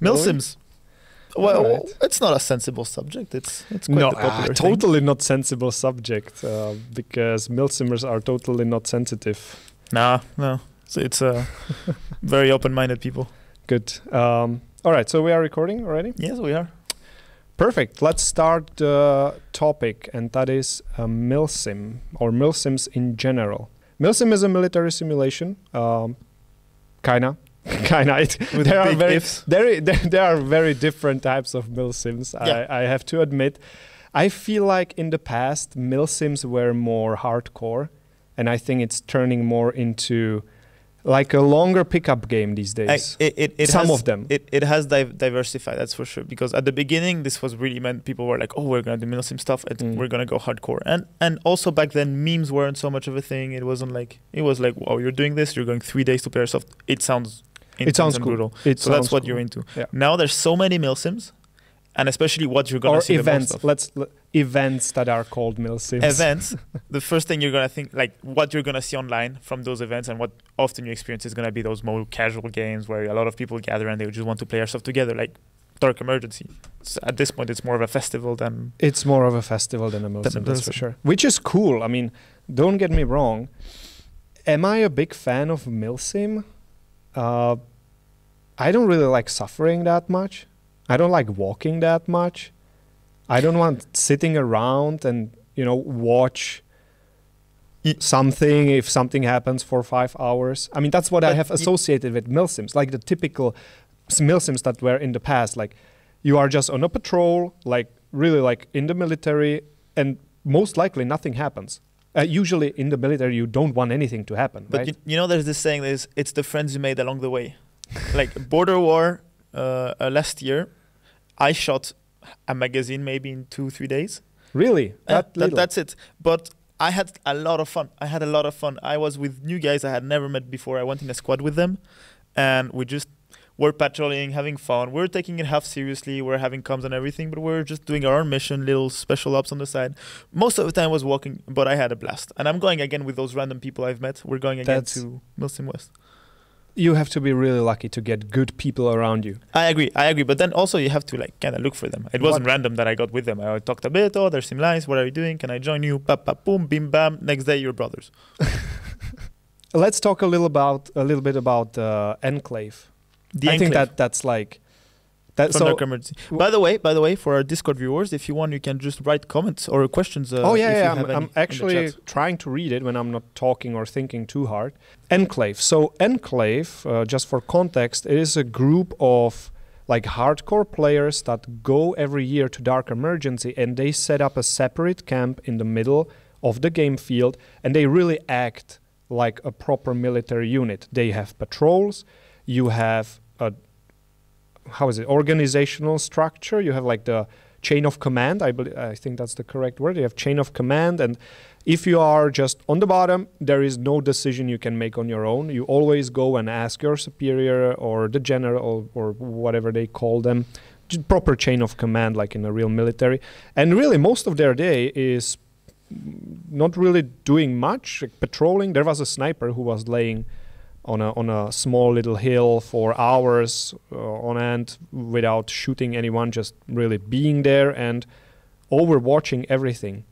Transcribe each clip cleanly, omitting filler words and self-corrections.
MILSIMs. Well, Alright. it's not a sensible subject. It's quite No, the popular thing. totally not sensible subject because MILSIMers are totally not sensitive. No. So it's very open-minded people. Good. All right, so we are recording already? Yes, we are. Perfect. Let's start the topic, and that is MILSIM, or MILSIMs in general. MILSIM is a military simulation. Kinda. With There are big ifs. there are very different types of MILSIMs. Yeah. I have to admit. I feel like in the past, MILSIMs were more hardcore, and I think it's turning more into like a longer pickup game these days. Some of them. It has diversified, that's for sure. Because at the beginning, this was really meant people were like, oh, we're going to do MILSIM stuff. We're going to go hardcore. And also back then, memes weren't so much of a thing. It was like, wow, you're doing this. You're going 3 days to play yourself. It sounds intense and cool. brutal. So that's what you're into. Yeah. Now there's so many MILSIMs. And especially what you're going to see events. the most of. Events that are called MILSIMs. Events, the first thing you're going to think, like what you're going to see online from those events and what often you experience is going to be those more casual games where a lot of people gather and they just want to play stuff together, like Dark Emergency. So at this point, it's more of a festival than... It's more of a festival than a MILSIM, that's for sure. Which is cool. I mean, don't get me wrong. Am I a big fan of MILSIM? I don't really like suffering that much. I don't like walking that much. I don't want sitting around and, watch something if something happens for 5 hours. I mean, that's what I have associated with MILSIMs, like the typical MILSIMs that were in the past. Like, you are just on a patrol, like really like in the military, and most likely nothing happens. Usually in the military, you don't want anything to happen, but right? There's this saying, it's the friends you made along the way. Like Border War last year, I shot a magazine maybe in 2-3 days. Really? That's it. But I had a lot of fun. I was with new guys I had never met before. I went in a squad with them, and we just were patrolling, having fun. We're taking it half seriously. We're having comms and everything, but we're just doing our own mission, little special ops on the side. Most of the time I was walking, but I had a blast. And I'm going again with those random people I've met. We're going again to MILSIM West. You have to be really lucky to get good people around you. I agree. But then also you have to kind of look for them. It wasn't random that I got with them. I talked a bit. Oh, they seem nice. What are you doing? Can I join you? Pap, pap, boom, bim, bam. Next day, you're brothers. Let's talk a little bit about Enclave. I think that's like... Dark Emergency. By the way, for our Discord viewers, if you want, you can just write comments or questions. I'm actually trying to read it when I'm not talking or thinking too hard. Enclave. So Enclave, just for context, it is a group of like hardcore players that go every year to Dark Emergency, and they set up a separate camp in the middle of the game field, and they really act like a proper military unit. They have patrols. You have a organizational structure. You have like the chain of command. I think that's the correct word. You have chain of command, and if you are just on the bottom, there is no decision you can make on your own. You always go and ask your superior or the general or whatever they call them. Just proper chain of command, like in a real military. And really, most of their day is not really doing much, like patrolling. There was a sniper who was laying on a small little hill for hours on end without shooting anyone, just really being there and overwatching everything.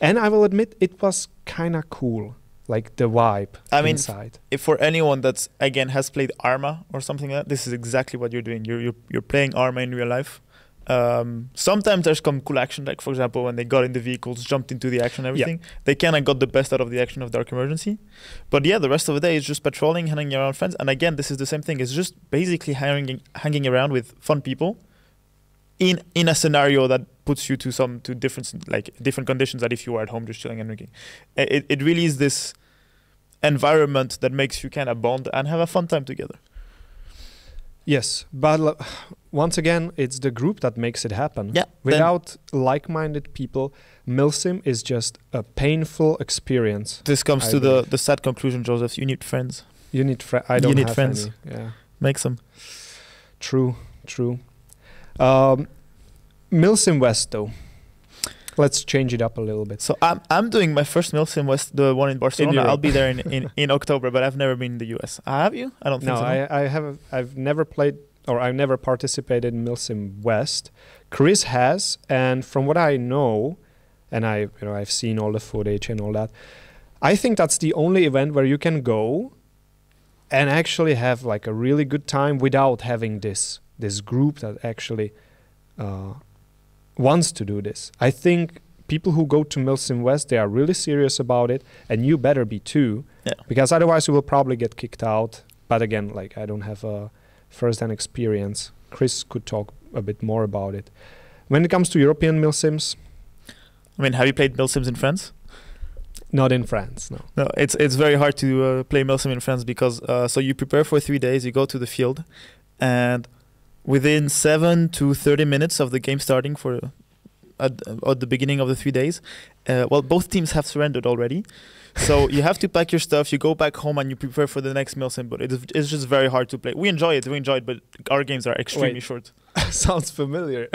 And I will admit, it was kind of cool, like the vibe inside. If for anyone that's, again, has played Arma or something like that, this is exactly what you're doing. You're playing Arma in real life. Sometimes there's some cool action, like for example when they got in the vehicles, jumped into the action and everything. They kind of got the best out of the action of Dark Emergency. But yeah, the rest of the day is just patrolling, hanging around friends. And again, this is the same thing. It's just basically hanging around with fun people in a scenario that puts you to different conditions than if you were at home just chilling and drinking. It really is this environment that makes you kind of bond and have a fun time together. Yes, but once again, it's the group that makes it happen. Yeah, without like-minded people, MILSIM is just a painful experience. This comes to the sad conclusion, Joseph. You need friends. You need friends. I don't have friends. Any. Yeah, make some. True. MILSIM West, though. Let's change it up a little bit. So I'm doing my first MILSIM West, the one in Barcelona. I'll be there in October, but I've never been in the US. Have you? I don't think so. No, I've never played or I've never participated in MILSIM West. Chris has, and from what I know, and I've seen all the footage and all that, I think that's the only event where you can go and actually have like a really good time without having this group that actually wants to do this. I think people who go to MILSIM West, they are really serious about it, and you better be too, because otherwise you will probably get kicked out. But again, like I don't have a first-hand experience. Chris could talk a bit more about it. When it comes to European MILSIMs, I mean, have you played MILSIMs in France? Not in France, no. No, it's very hard to play MILSIM in France because so you prepare for 3 days, you go to the field, and within 7 to 30 minutes of the game starting at the beginning of the 3 days, well, both teams have surrendered already. So you have to pack your stuff, you go back home and you prepare for the next MILSIM, but it's just very hard to play. We enjoy it, but our games are extremely short. Sounds familiar.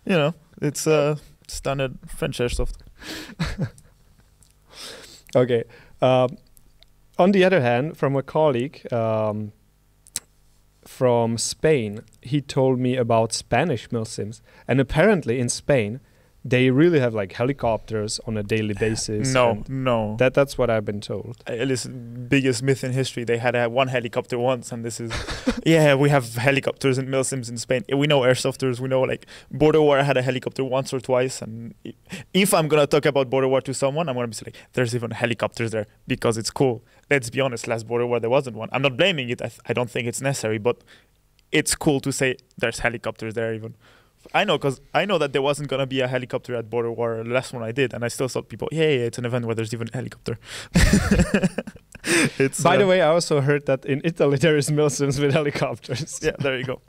You know, it's standard French airsoft. Okay. On the other hand, from a colleague from Spain, he told me about Spanish MILSIMs. And apparently in Spain, they really have like helicopters on a daily basis. No. That's what I've been told. Listen, biggest myth in history. They had one helicopter once, and this is... Yeah, we have helicopters and MILSIMs in Spain. We know airsofters. We know like Border War had a helicopter once or twice. And if I'm going to talk about Border War to someone, I'm going to be like, there's even helicopters there because it's cool. Let's be honest, last Border War there wasn't one. I'm not blaming it. I don't think it's necessary, but it's cool to say there's helicopters there even. I know, because I know that there wasn't going to be a helicopter at Border War, the last one I did, and I still thought people, yeah, it's an event where there's even a helicopter. By the way, I also heard that in Italy there is MILSIMs with helicopters. Yeah, there you go.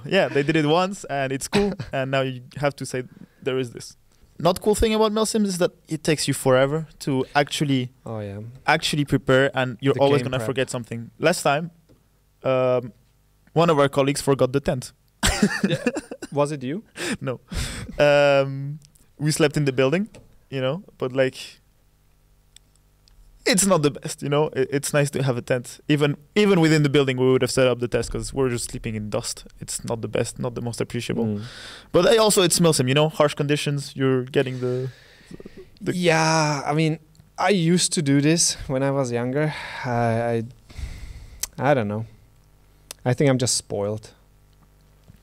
Yeah, they did it once, and it's cool, and now you have to say there is this. Not cool thing about MILSIMs is that it takes you forever to actually prepare, and you're always going to forget something. Last time, one of our colleagues forgot the tent. Yeah. Was it you? No. We slept in the building, you know, but like, it's not the best, you know. It's nice to have a tent. Even within the building, we would have set up the test because we're just sleeping in dust. It's not the best, not the most appreciable. But also, it's MILSIM, you know, harsh conditions. You're getting the... Yeah, I mean, I used to do this when I was younger. I don't know. I think I'm just spoiled.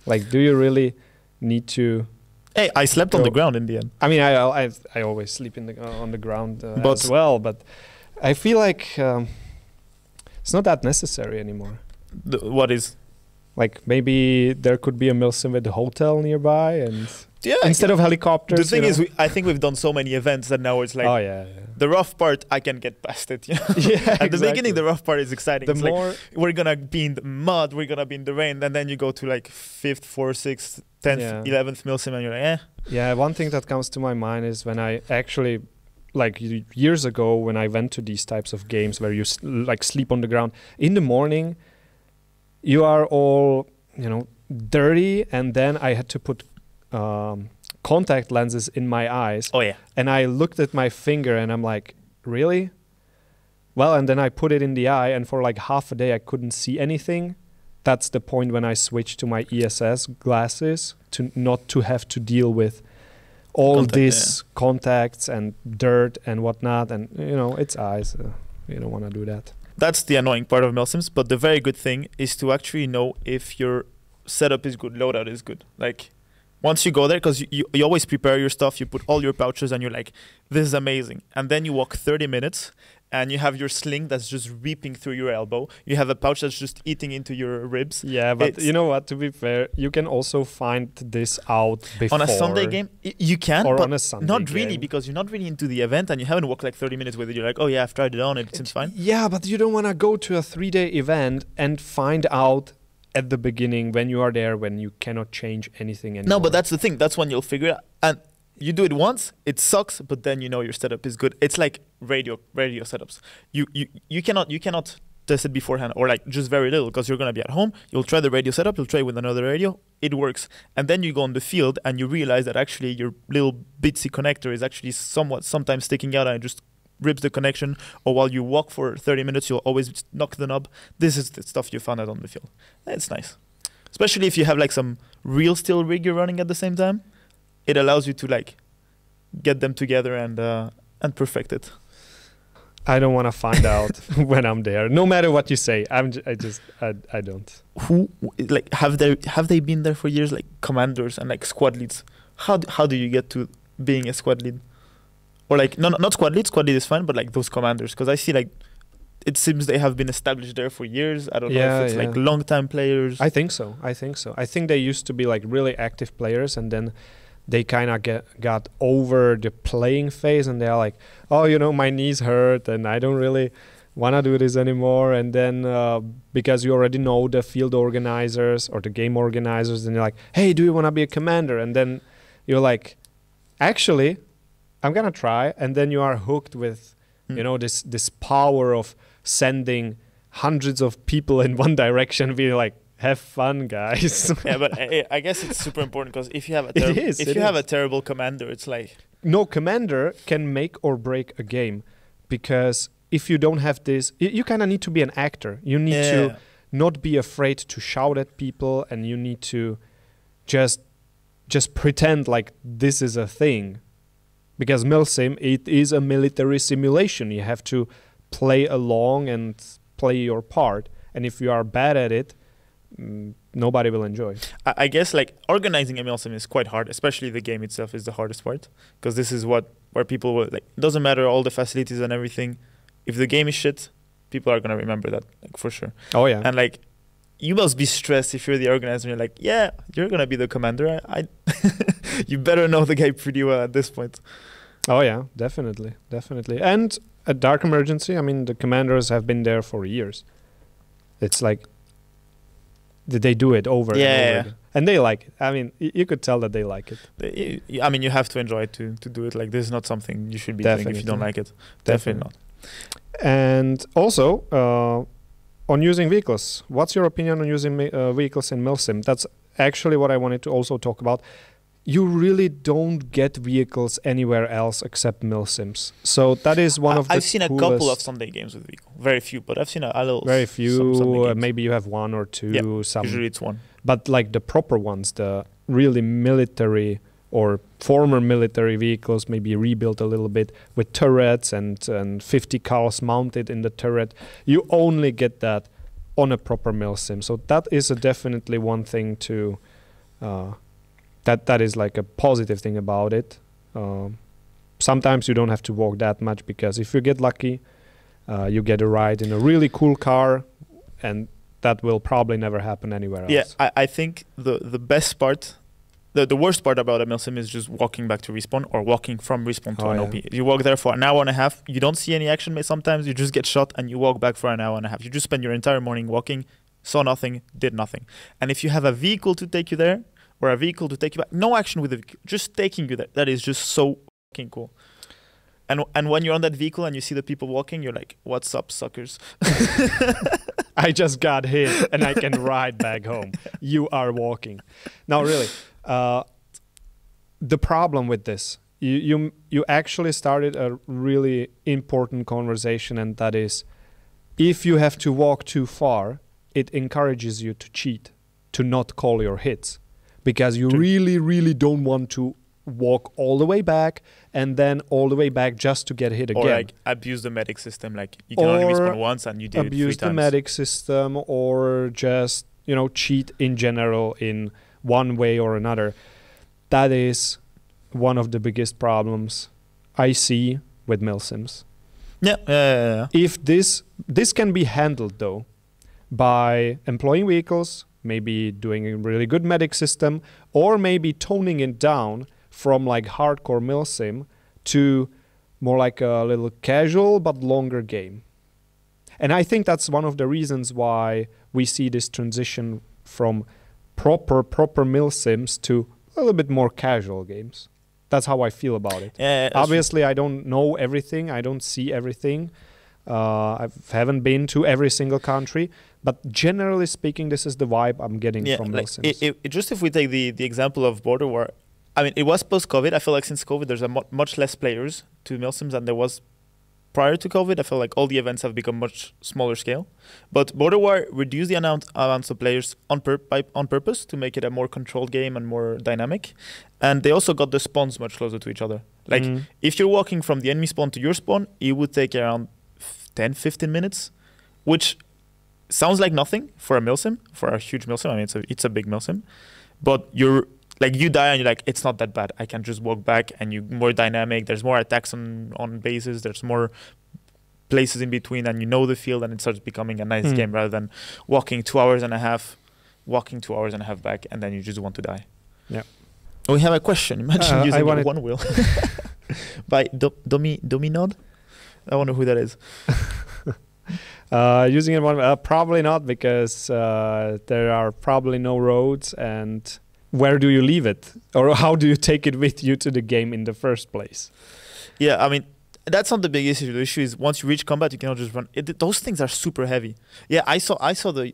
Like, do you really need to? Hey, I slept on the ground in the end. I mean, I always sleep on the ground as well, but I feel like it's not that necessary anymore. What is? Like maybe there could be a MILSIM with a hotel nearby, and instead of helicopters. The thing is, I think we've done so many events that now it's like, the rough part, I can get past it. You know? Yeah, at the beginning, the rough part is exciting. It's like, we're gonna be in the mud, we're gonna be in the rain, and then you go to like 5th, 4th, 6th, 10th, 11th MILSIM, and you're like, eh. Yeah, one thing that comes to my mind is when I actually, like years ago, when I went to these types of games where you like sleep on the ground in the morning, you are all, you know, dirty, and then I had to put contact lenses in my eyes. Oh yeah. And I looked at my finger and I'm like, really? Well, and then I put it in the eye, and for like half a day I couldn't see anything. That's the point when I switched to my ESS glasses to not to have to deal with all these contacts and dirt and whatnot. And you know, it's eyes. You don't want to do that. That's the annoying part of MILSIMs, but the very good thing is to actually know if your setup is good, loadout is good. Like, once you go there, because you always prepare your stuff, you put all your pouches and you're like, this is amazing. And then you walk 30 minutes and you have your sling that's just reaping through your elbow. You have a pouch that's just eating into your ribs. Yeah, but you know what, to be fair, you can also find this out before. On a Sunday game, you can, or but on a Sunday not really, because you're not really into the event and you haven't walked like 30 minutes with it. You're like, oh yeah, I've tried it on, it seems fine. Yeah, but you don't want to go to a 3-day event and find out at the beginning when you are there, when you cannot change anything anymore. No, but that's the thing. That's when you'll figure it out. And you do it once, it sucks, but then you know your setup is good. It's like radio setups. You cannot test it beforehand, or like just very little, because you're gonna be at home. You'll try the radio setup. You'll try with another radio. It works, and then you go on the field and you realize that actually your little bitsy connector is actually sometimes sticking out and it just rips the connection. Or while you walk for 30 minutes, you'll always knock the knob. This is the stuff you found out on the field. It's nice. especially if you have like some real steel rig you're running at the same time. It allows you to like get them together and perfect it. I don't want to find out when I'm there. No matter what you say, I don't. Who like have they been there for years? Like commanders and like squad leads. How do you get to being a squad lead? Or like not squad lead. Squad lead is fine, but like those commanders, because I see like it seems they have been established there for years. I don't know if it's like long time players. I think so. I think they used to be like really active players, and then they kind of got over the playing phase, and they're like, oh, you know, my knees hurt and I don't really want to do this anymore. And then because you already know the field organizers or the game organizers, and you're like, hey, do you want to be a commander? And then you're like, actually, I'm going to try. And then you are hooked with, you know, this power of sending hundreds of people in one direction, being like, have fun, guys. Yeah, but I guess it's super important, because if you have a terrible commander, it's like no commander can make or break a game, because if you don't have this, you kind of need to be an actor. You need to not be afraid to shout at people, and you need to just pretend like this is a thing, because MILSIM, it is a military simulation. You have to play along and play your part, and if you are bad at it, nobody will enjoy. I guess like organizing a MILSIM is quite hard, especially the game itself is the hardest part, because this is where people will like, it doesn't matter all the facilities and everything, if the game is shit, people are gonna remember that, like, for sure. Oh yeah. And like you must be stressed if you're the organizer and you're like, yeah, you're gonna be the commander. You better know the game pretty well at this point. Oh yeah, definitely. And at Dark Emergency, I mean, the commanders have been there for years. It's like they do it over and over again. And they like it. I mean, you could tell that they like it. I mean, you have to enjoy it to do it. Like, this is not something you should be doing if you don't like it. Definitely not. And also, on using vehicles, what's your opinion on using vehicles in MILSIM? That's actually what I wanted to also talk about. You really don't get vehicles anywhere else except MILSIMs. So that is one of the I've seen a couple of Sunday games with vehicle. Very few, but I've seen a little. Very few. Maybe you have one or two. Yeah, some. Usually it's one. But like the proper ones, the really military or former military vehicles, maybe rebuilt a little bit with turrets and 50 cars mounted in the turret, you only get that on a proper MILSIM. So that is definitely one thing to... That is like a positive thing about it. Sometimes you don't have to walk that much, because if you get lucky, you get a ride in a really cool car, and that will probably never happen anywhere else. Yeah, I think the best part, the worst part about a MILSIM is just walking back to respawn, or walking from respawn to an OP. You walk there for an hour and a half, you don't see any action, sometimes you just get shot and you walk back for an hour and a half. You just spend your entire morning walking, saw nothing, did nothing. And if you have a vehicle to take you there, or a vehicle to take you back, no action with the vehicle, just taking you there, that is just so fucking cool. And when you're on that vehicle and you see the people walking, you're like, what's up, suckers? I just got hit and I can ride back home. You are walking. Now, really, the problem with this, you actually started a really important conversation, and that is, if you have to walk too far, it encourages you to cheat, to not call your hits, because you really, really don't want to walk all the way back and then all the way back just to get hit again. Or like abuse the medic system, like you can only respawn once and you did it 3 times. Abuse the medic system, or just, you know, cheat in general in one way or another. That is one of the biggest problems I see with MILSIMs. Yeah. If this can be handled though by employing vehicles, maybe doing a really good medic system, or maybe toning it down from like hardcore MILSIM to more like a little casual but longer game. And I think that's one of the reasons why we see this transition from proper MILSIMs to a little bit more casual games. That's how I feel about it. Yeah, obviously, I don't know everything. I don't see everything. I haven't been to every single country. But generally speaking, this is the vibe I'm getting from MILSIMs. Just if we take the example of Border War, I mean, it was post-COVID. I feel like since COVID, there's much less players to MILSIMs than there was prior to COVID. I feel like all the events have become much smaller scale. But Border War reduced the amounts of players on purpose to make it a more controlled game and more dynamic. And they also got the spawns much closer to each other. Like, if you're walking from the enemy spawn to your spawn, it would take around 10, 15 minutes, which sounds like nothing for a MILSIM, for a huge MILSIM. I mean, it's a big MILSIM. But you're like, you die and you're like, it's not that bad. I can just walk back, and you're more dynamic. There's more attacks on bases. There's more places in between, and you know the field, and it starts becoming a nice game rather than walking 2 hours and a half back, and then you just want to die. Yeah. We have a question. Imagine using a one wheel by Dominod. I wonder who that is. Using it one probably not, because there are probably no roads, and where do you leave it, or how do you take it with you to the game in the first place? Yeah, I mean, that's not the big issue. The issue is once you reach combat, you cannot just run. Those things are super heavy. Yeah, I saw the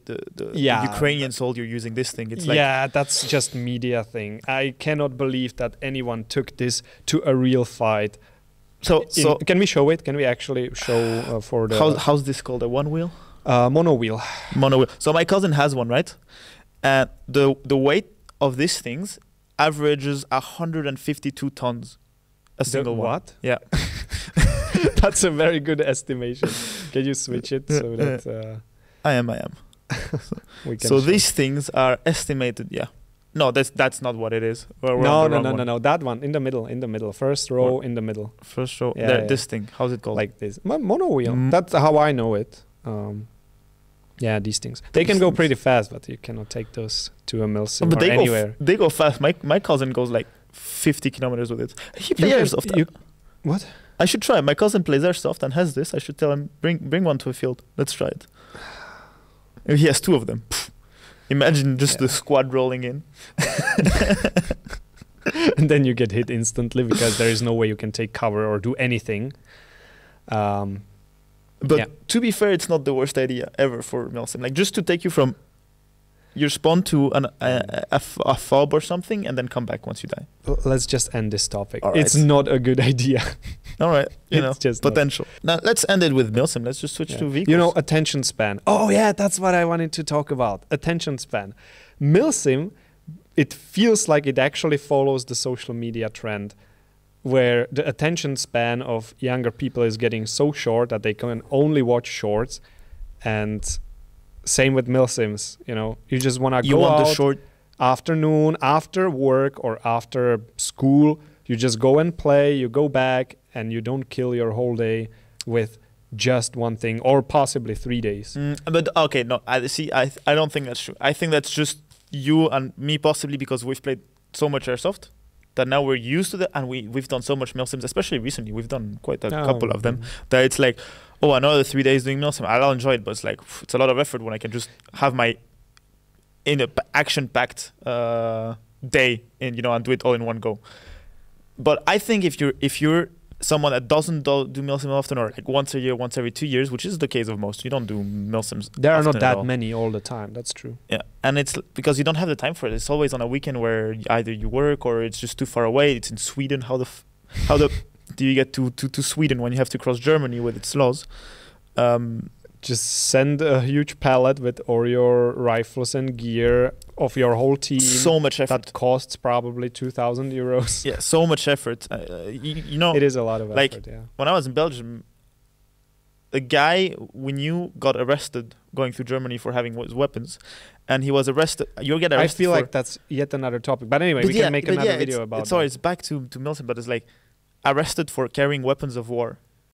Ukrainian soldier using this thing. It's like, yeah, that's just media thing. I cannot believe that anyone took this to a real fight. So can we show it? Can we actually show for the... How's this called? A one wheel? Mono wheel. Mono wheel. So my cousin has one, right? And the weight of these things averages 152 tons. A single one. What? Yeah. That's a very good estimation. Can you switch it so that... I am. So these things are estimated, yeah. No, that's not what it is. No. That one in the middle. First row in the middle. First row. Yeah. This thing. How's it called? Like this. Mono wheel. That's how I know it. Yeah, these things. They can go pretty fast, but you cannot take those to a MILSIM or anywhere. They go fast. My cousin goes like 50 kilometers with it. He plays airsoft. What? I should try. My cousin plays airsoft and has this. I should tell him, bring one to a field. Let's try it. He has 2 of them. Imagine just the squad rolling in. And then you get hit instantly because there is no way you can take cover or do anything. But to be fair, it's not the worst idea ever for MILSIM. Like, just to take you from your spawn to a fob or something, and then come back once you die. Let's just end this topic. Right. It's not a good idea. All right, it's just potential. Now let's end it with MILSIM. Let's just switch to vehicles. You know, attention span. Oh yeah, that's what I wanted to talk about. Attention span. MILSIM, it feels like it actually follows the social media trend, where the attention span of younger people is getting so short that they can only watch shorts. And same with MILSIMs, you know, you just want to go out the short afternoon, after work or after school. You just go and play, you go back, and you don't kill your whole day with just one thing, or possibly 3 days. But okay, no, I don't think that's true. I think that's just you and me, possibly because we've played so much airsoft that now we're used to that, and we've done so much MILSIMs, especially recently. We've done quite a couple of them, that it's like, oh, another 3 days doing MILSIM. I'll enjoy it, but it's like, it's a lot of effort when I can just have my action-packed day and do it all in one go. But I think if you're someone that doesn't do MILSIM often, or like once a year, once every 2 years, which is the case of most, you don't do MILSIMs. There are not that many all the time. That's true. Yeah, and it's because you don't have the time for it. It's always on a weekend where either you work or it's just too far away. It's in Sweden. How do you get to Sweden when you have to cross Germany with its laws? Just send a huge pallet with all your rifles and gear of your whole team. So much effort. That costs probably 2,000 euros. Yeah, so much effort. You know, it is a lot of effort, yeah. When I was in Belgium, a guy we knew got arrested going through Germany for having weapons, and he was arrested. You'll get arrested. I feel like that's yet another topic. But anyway, we can make another video about it. Sorry, it's back to MILSIM, but it's like arrested for carrying weapons of war